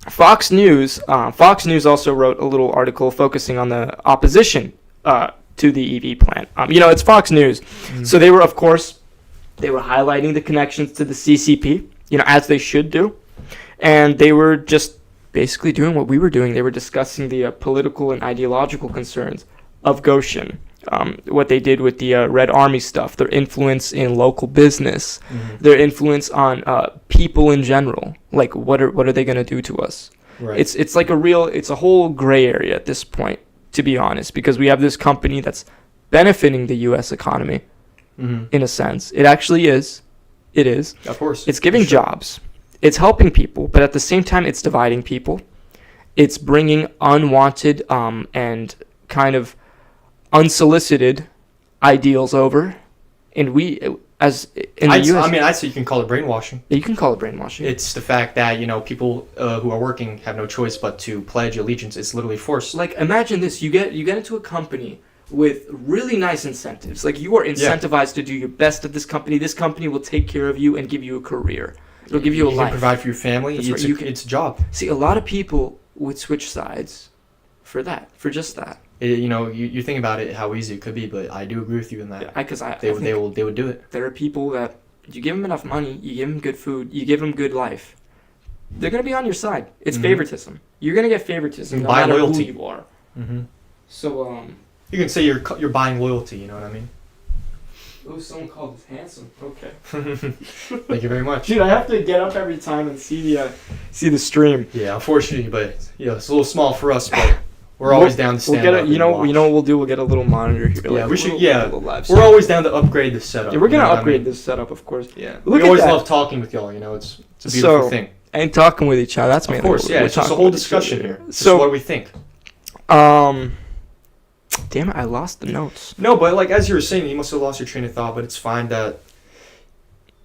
Fox News also wrote a little article focusing on the opposition to the EV plant. It's Fox News, so they were highlighting the connections to the CCP. As they should do. And they were just basically doing what we were doing. They were discussing the political and ideological concerns of Goshen what they did with the Red Army stuff, their influence in local business, their influence on people in general. Like, what are they going to do to us? Right. It's like it's a whole gray area at this point, to be honest, because we have this company that's benefiting the U.S. economy in a sense. It actually is. It is. Of course. It's giving jobs. It's helping people, but at the same time, it's dividing people. It's bringing unwanted and kind of unsolicited ideals over, and we, as in the U.S., I'd say you can call it brainwashing. You can call it brainwashing. It's the fact that people who are working have no choice but to pledge allegiance. It's literally forced. Like, imagine this: you get into a company with really nice incentives. Like, you are incentivized to do your best at this company. This company will take care of you and give you a career. It'll give you a life. You can provide for your family. That's right. It's a job. See, a lot of people would switch sides for just that. You think about it, how easy it could be, but I do agree with you in that. Yeah, because they would do it. There are people that you give them enough money, you give them good food, you give them good life, they're gonna be on your side. It's favoritism. You're gonna get favoritism no matter who you are. So you can say you're buying loyalty. You know what I mean? Oh, someone called us handsome. Okay. Thank you very much. Dude, I have to get up every time and see the stream. Yeah, unfortunately, but it's a little small for us, but we're always down to stand up. You know what we'll do? We'll get a little monitor here. Yeah, we should. Live we're always down to upgrade the setup. Yeah, we're gonna upgrade this setup, of course. Yeah, we always love talking with y'all. It's a beautiful thing. And talking with each other. That's mainly. Of course, yeah. It's just a whole discussion here. So what do we think? Damn it! I lost the notes. No, but like as you were saying, you must have lost your train of thought. But it's fine that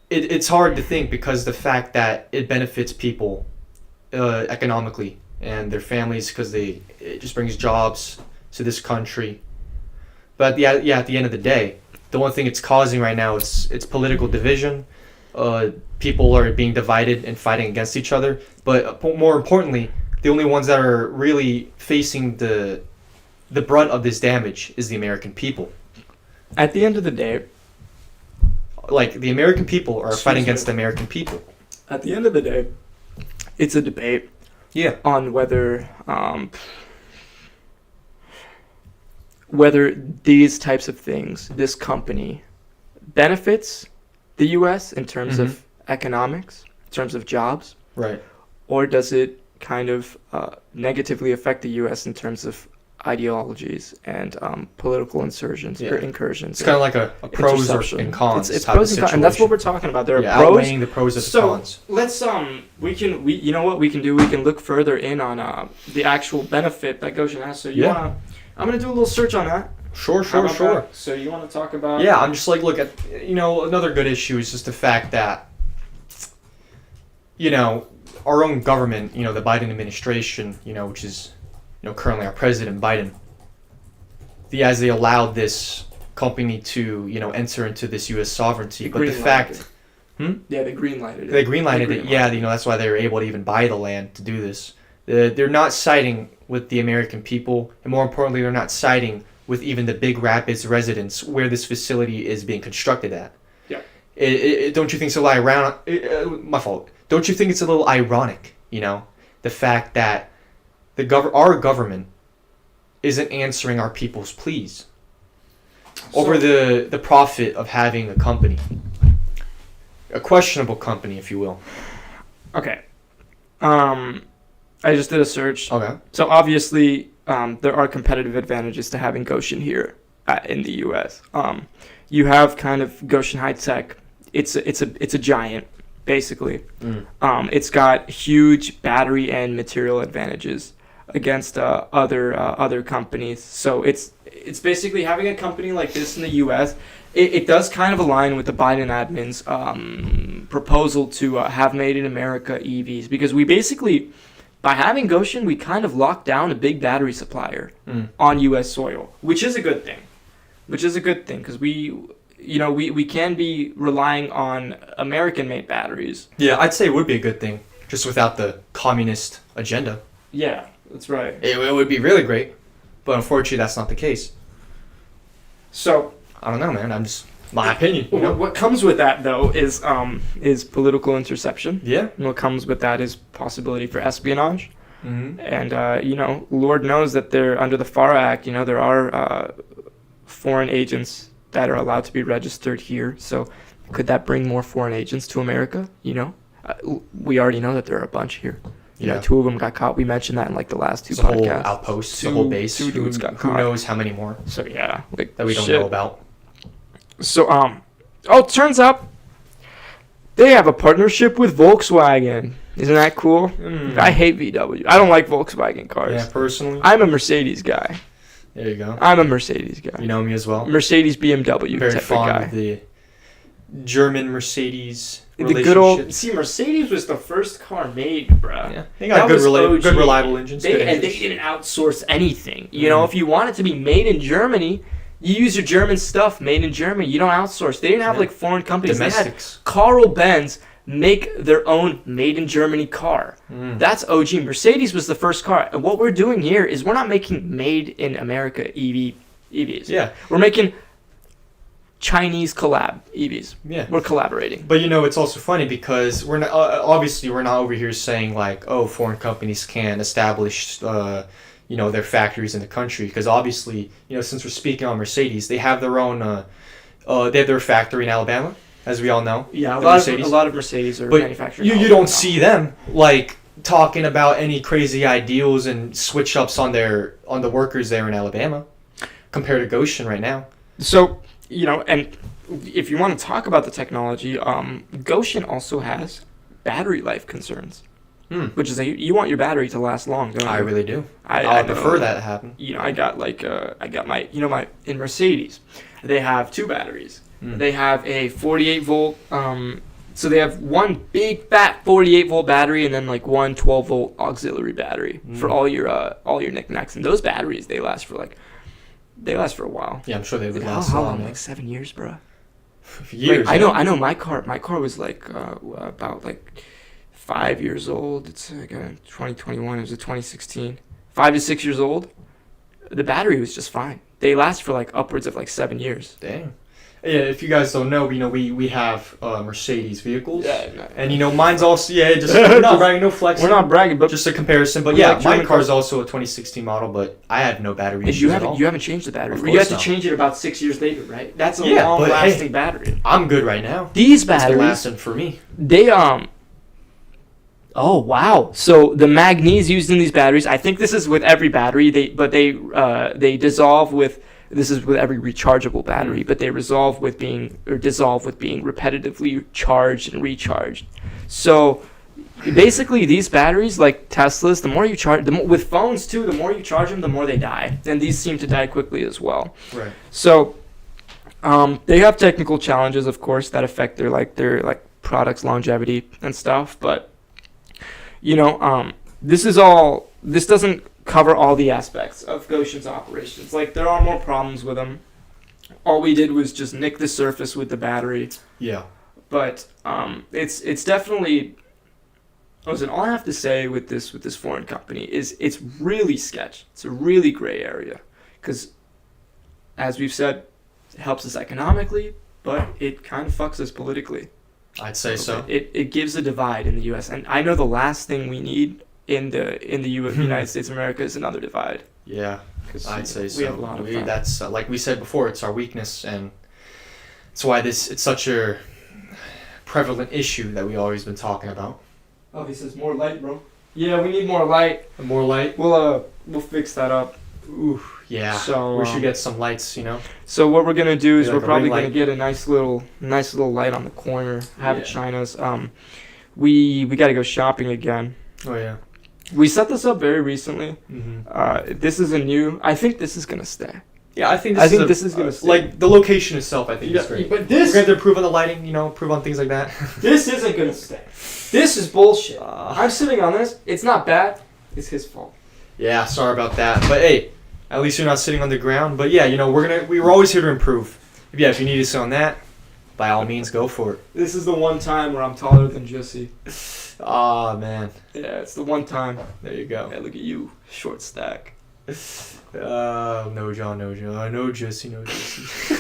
it's hard to think because the fact that it benefits people economically and their families because it just brings jobs to this country. But at the end of the day, the one thing it's causing right now is it's political division. People are being divided and fighting against each other. But more importantly, the only ones that are really facing the brunt of this damage is the American people. At the end of the day, like the American people are fighting against the American people. At the end of the day, it's a debate. Yeah. On whether these types of things, this company, benefits the U.S. in terms of economics, in terms of jobs, right? Or does it kind of negatively affect the U.S. in terms of ideologies and political incursions? It's kind of like a pros and cons. It's pros and cons, and that's what we're talking about. There are pros. Outweighing the pros and cons. So let's you know what we can do? We can look further in on the actual benefit that Goshen has. So I'm gonna do a little search on that. Sure. That? So you want to talk about? Yeah, I'm just like look at another good issue is just the fact that our own government, the Biden administration, which is currently our president Biden, as they allowed this company to enter into this U.S. sovereignty, but the fact, yeah, they greenlighted it. They greenlighted it. Yeah, that's why they were able to even buy the land to do this. They're not siding with the American people, and more importantly, they're not siding with even the Big Rapids residents where this facility is being constructed at. Yeah. Don't you think it's a little ironic? My fault. Don't you think it's a little ironic? The fact that our government isn't answering our people's pleas over the profit of having a company, a questionable company, if you will. Okay. I just did a search. Okay. So obviously, there are competitive advantages to having Goshen here in the U.S. You have kind of Goshen High Tech. It's a giant, basically. It's got huge battery and material advantages against other companies. So it's basically having a company like this in the U.S. It does kind of align with the Biden admin's proposal to have Made in America EVs, because we basically, by having Goshen, we kind of locked down a big battery supplier on U.S. soil, which is a good thing. Because we can be relying on American-made batteries. Yeah, I'd say it would be a good thing, just without the communist agenda. Yeah, that's right. It would be really great, but unfortunately, that's not the case. So I don't know, man. I'm just my opinion. What comes with that, though, is political interception. Yeah. And what comes with that is possibility for espionage. Mm-hmm. And Lord knows that there, under the FARA Act, there are foreign agents that are allowed to be registered here. So could that bring more foreign agents to America? You know, we already know that there are a bunch here. You know, 2 of them got caught. We mentioned that in like the last 2 It's a whole podcasts. outpost, the whole base. 2 dudes got Who caught. knows how many more So yeah, like that we don't shit. know about. So it turns out they have a partnership with Volkswagen. Isn't that cool? I hate VW. I don't like Volkswagen cars. Yeah, personally. I'm a Mercedes guy. There you go. I'm a Mercedes guy. You know me as well. Mercedes BMW Very type of fond guy. of the German Mercedes The relationships. good old Mercedes was the first car made, bruh. Yeah, they got That was good OG. reliable engines. good And they engines. didn't outsource anything. You know, if you want it to be made in Germany, you use your German stuff made in Germany. You don't outsource. They didn't have like foreign companies. Domestics. They had Carl Benz make their own made in Germany car. That's OG. Mercedes was the first car. And what we're doing here is we're not making made in America EVs. Yeah. We're making Chinese collab EVs. Yeah. We're collaborating. But you know, it's also funny because we're not obviously we're not over here saying like, oh, foreign companies can't establish their factories in the country, because obviously, since we're speaking on Mercedes, they have their own they have their factory in Alabama, as we all know. Yeah, a Mercedes. lot of Mercedes are But manufactured. you don't see them like talking about any crazy ideals and switch ups on the workers there in Alabama compared to Goshen right now. So, and if you want to talk about the technology, Goshen also has battery life concerns, which is you want your battery to last long, don't you? I really do. I prefer that to happen. I got my in Mercedes, they have 2 batteries. They have a 48 volt. So they have one big fat 48 volt battery and then like one 12 volt auxiliary battery for all your knickknacks. And those batteries they last for a while. Yeah, I'm sure they would last How a long? long. Like 7 years, bro. Years. Like, I know. My car was like about like 5 years old. It's like 2021. It was a 2016. 5 to 6 years old. The battery was just fine. They last for like upwards of like 7 years. Dang. Yeah, if you guys don't know, we have Mercedes vehicles. Yeah. And mine's also just we're not bragging, no flexing. We're not bragging, but just a comparison. But we yeah, like my German car's cars. also a 2016 model, but I have no battery And issues at all. you haven't changed the battery. Of You have course to not. change it about 6 years later, right? That's a Yeah, but long-lasting hey, battery. I'm good right now. These It's batteries, lasting for me. they Oh wow! So the manganese used in these batteries, I think this is with every battery. They dissolve with. This is with every rechargeable battery, but they dissolve with being repetitively charged and recharged. So basically, these batteries, like Teslas, the more you charge, with phones too, the more you charge them, the more they die. And these seem to die quickly as well. Right. So they have technical challenges, of course, that affect their products' longevity and stuff. But this doesn't cover all the aspects of Goshen's operations. Like, there are more problems with them. All we did was just nick the surface with the battery. Yeah. But it's definitely. Listen, all I have to say with this foreign company is it's really sketch. It's a really gray area, because, as we've said, it helps us economically, but it kind of fucks us politically. I'd say so. It gives a divide in the U.S. And I know the last thing we need in the United States of America is another divide. Yeah, 'Cause, I'd say so. We have a lot of that. That's like we said before, it's our weakness, and it's why it's such a prevalent issue that we always been talking about. Oh, he says more light, bro. Yeah, we need more light. More light. We'll fix that up. Ooh, yeah. So we should get some lights, So what we're gonna do is Like we're a probably ring gonna light. get a nice little light on the corner. Have it Yeah. shine us. We gotta go shopping again. Oh yeah. We set this up very recently. Mm-hmm. This is a new. I think this is gonna stay. Yeah, I think this is gonna stay. like the location itself. I think is great. But We're this going to improve on the lighting, improve on things like that. this isn't gonna stay. This is bullshit. I'm sitting on this. It's not bad. It's his fault. Yeah, sorry about that. But hey, at least you're not sitting on the ground. But yeah, we're always here to improve. If you need us on that, by all means, go for it. This is the one time where I'm taller than Jesse. Ah, man. Yeah, it's the one time. There you go. Yeah, look at you, short stack. No, John, no, Jesse, no, Jesse.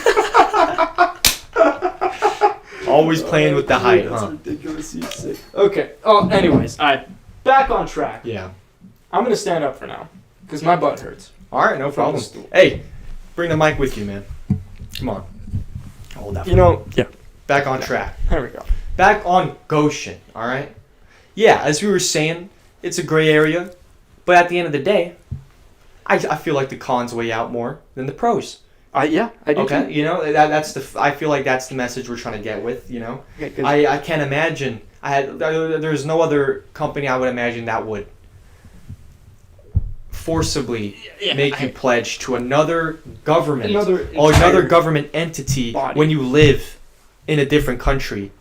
Always playing with the height, That's huh? ridiculous. He's sick. Okay. Oh, anyways, alright. Back on track. Yeah. I'm gonna stand up for now, because my butt hurts. All right, no From the problem. stool. Hey, bring the mic with you, man. Come on. Hold that. Yeah. Back on track. There we go. Back on Goshen, all right? Yeah, as we were saying, it's a gray area, but at the end of the day, I feel like the cons weigh out more than the pros. Yeah, I do. Okay, Too. you know that's the. I feel like that's the message we're trying to get with. You know, Okay, I can't imagine. There's no other company I would imagine that would forcibly make you pledge to another government, another government entity body. when you live in a different country.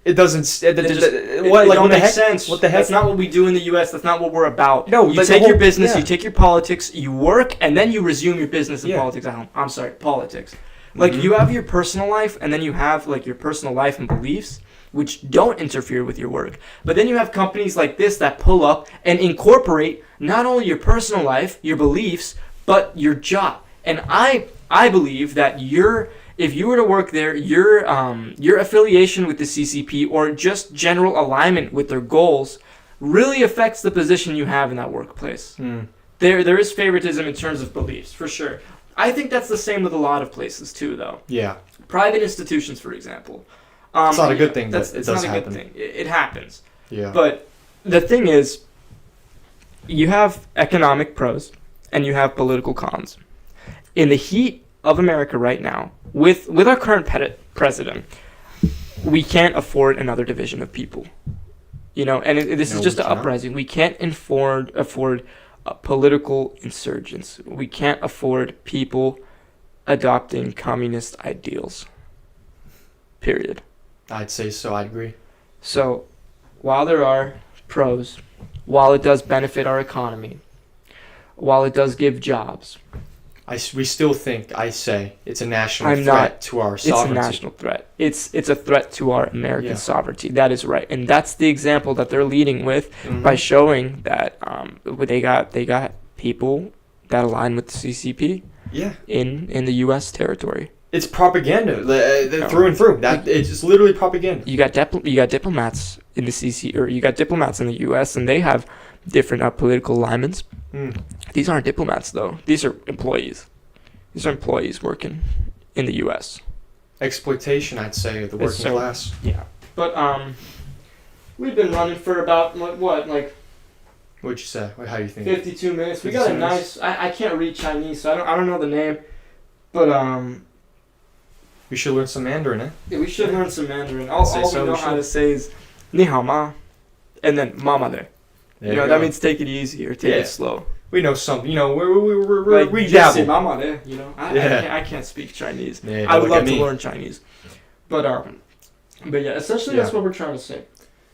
It doesn't. It don't make sense. What the heck? That's not what we do in the U.S. That's not what we're about. No, you take your business, you take your politics, you work, and then you resume your business and politics at home. I'm sorry, politics. Like, you have your personal life, and then you have, like, your personal life and beliefs, which don't interfere with your work. But then you have companies like this that pull up and incorporate not only your personal life, your beliefs, but your job. And I believe that if you were to work there, your affiliation with the CCP or just general alignment with their goals really affects the position you have in that workplace. There is favoritism in terms of beliefs, for sure. I think that's the same with a lot of places too, though. Yeah. Private institutions, for example. It's not a good thing, but it does happen. Good thing. It happens. Yeah. But the thing is, you have economic pros and you have political cons. In the heat of America right now, with our current president, we can't afford another division of people. You know, and this is just an uprising. We can't afford political insurgents. We can't afford people adopting communist ideals. Period. I'd say so. I agree. So, while there are pros, while it does benefit our economy, while it does give jobs, we still think, it's a national threat to our sovereignty. It's a national threat. It's a threat to our American sovereignty. That is right, and that's the example that they're leading with by showing that they got people that align with the CCP. Yeah. In the U.S. territory. It's propaganda through and through. It's literally propaganda. You got diplomats in the CC, or you got diplomats in the U.S. and they have different political alignments. These aren't diplomats though. These are employees. These are employees working in the U.S. Exploitation, I'd say, of the working class. Yeah, but we've been running for about like. What'd you say? How do you think? 52 minutes. We got a nice. I can't read Chinese, so I don't know the name, but we should learn some Mandarin, eh? Yeah, we should learn some Mandarin. All we know how to say is "Ni hao ma," and then "Mama de." That means take it easy or take it slow. We know some. You know, we dabble. dabble. Mama de. You know, I can't speak Chinese. I would love to learn Chinese, but yeah, essentially that's what we're trying to say.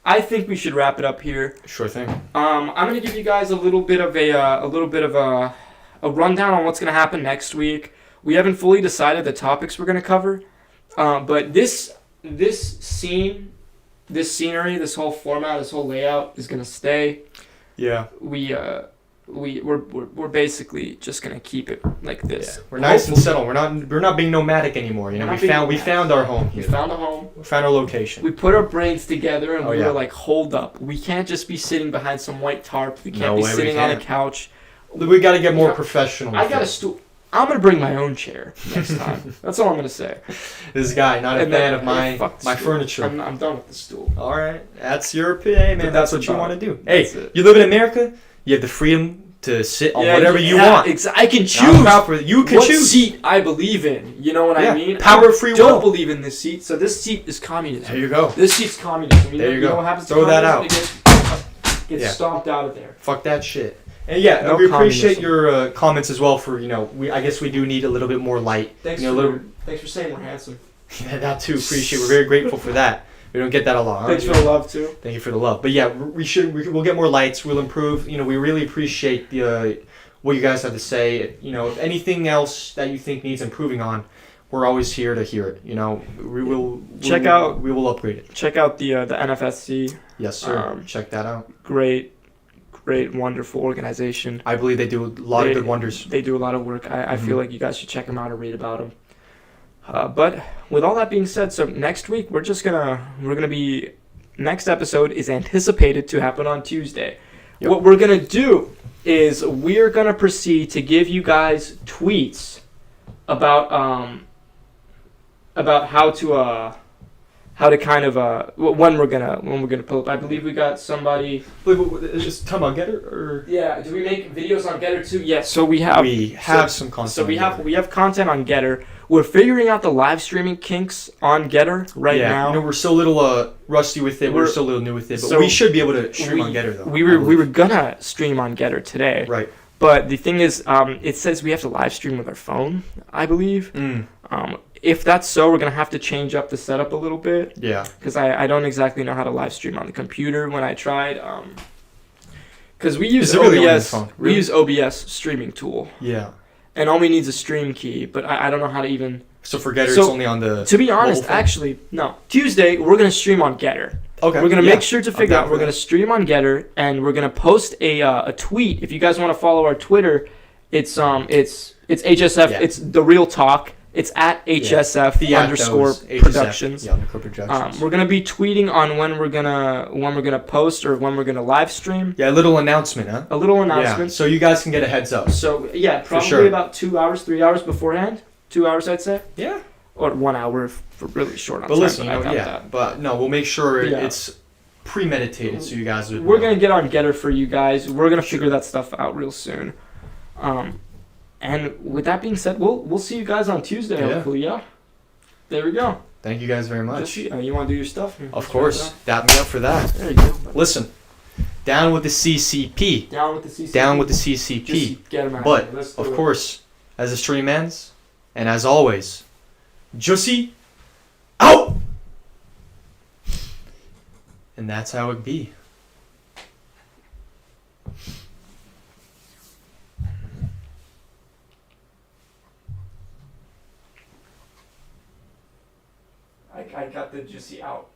I think we should wrap it up here. Sure thing. I'm gonna give you guys a little bit of a rundown on what's gonna happen next week. We haven't fully decided the topics we're gonna cover, but this scenery, this whole format, this whole layout is gonna stay. Yeah. We're basically just gonna keep it like this. Yeah. We're nice and settled. We're not being nomadic anymore. You know, we found our home here. We found a home. We found our location. We put our brains together and we were like, hold up, we can't just be sitting behind some white tarp. We can't be sitting on a couch. We got to get more professional. I got a stool. I'm gonna bring my own chair next time. That's all I'm gonna say. This guy, not a fan of my furniture. I'm done with the stool. All right, that's your opinion, man. That's what you want to do. Hey, it. You live in America. You have the freedom to sit on whatever you want. I can choose. You can choose what seat I believe in. You know what I mean? Power of free will. I don't believe in this seat, so this seat is communism. There you go. This seat's communism. There you go. Know what happens Throw that out. It gets stomped out of there. Fuck that shit. And we appreciate your comments as well. For I guess we do need a little bit more light. Thanks for saying we're handsome. Yeah, that too. Appreciate. We're very grateful for that. We don't get that a lot. Thanks for the love too. Thank you for the love. But yeah, we'll get more lights. We'll improve. We really appreciate what you guys have to say. If anything else that you think needs improving on, we're always here to hear it. We will upgrade it. Check out the NFSC. Yes, sir. Check that out. Great, wonderful organization. I believe they do a lot of good wonders. They do a lot of work. I feel like you guys should check them out or read about them. But with all that being said, so next week next episode is anticipated to happen on Tuesday. Yep. What we're gonna do is we're gonna proceed to give you guys tweets about how to kind of when we're gonna pull up. I believe we got somebody. Wait, is this talking about Getter or? Yeah, do we make videos on Getter too? Yes. So we have Some content. So we on have content on Getter. We're figuring out the live streaming kinks on Getter right now. You know, we're still a little rusty with it. We're still a little new with it, but so we should be able to stream on Getter though. We were gonna stream on Getter today. Right. But the thing is, it says we have to live stream with our phone, I believe. If that's so, we're going to have to change up the setup a little bit. Yeah. Because I don't exactly know how to live stream on the computer when I tried. Because we use OBS. Really on your phone? Really? We use OBS streaming tool. Yeah. And all we need is a stream key, but I don't know how to even... So for Getter, it's only on the... To be honest, actually, no. Tuesday, we're going to stream on Getter. Okay. We're going to make sure to figure out, we're going to stream on Getter, and we're going to post a tweet. If you guys want to follow our Twitter, it's HSF, it's The Real Talk. It's at HSF _ Productions. Yeah, underscore Productions. We're gonna be tweeting on when we're gonna post or when we're gonna live stream. Yeah, a little announcement, huh? A little announcement. Yeah, so you guys can get a heads up. So yeah, probably about 2 hours, 3 hours beforehand. 2 hours, I'd say. Yeah. Or 1 hour if we're really short on but time. Listen, but no, we'll make sure it's premeditated so you guys would. We're gonna get on Getter for you guys. We're gonna figure that stuff out real soon. And with that being said, we'll see you guys on Tuesday, hopefully, yeah? There we go. Thank you guys very much. You want to do your stuff? Of course. Dap me up for that. There you go. Listen, down with the CCP. Down with the CCP. Down with the CCP. Just get 'em out. But, of course, as the stream ends, and as always, Jussie out! And that's how it be. I got the Juicy out.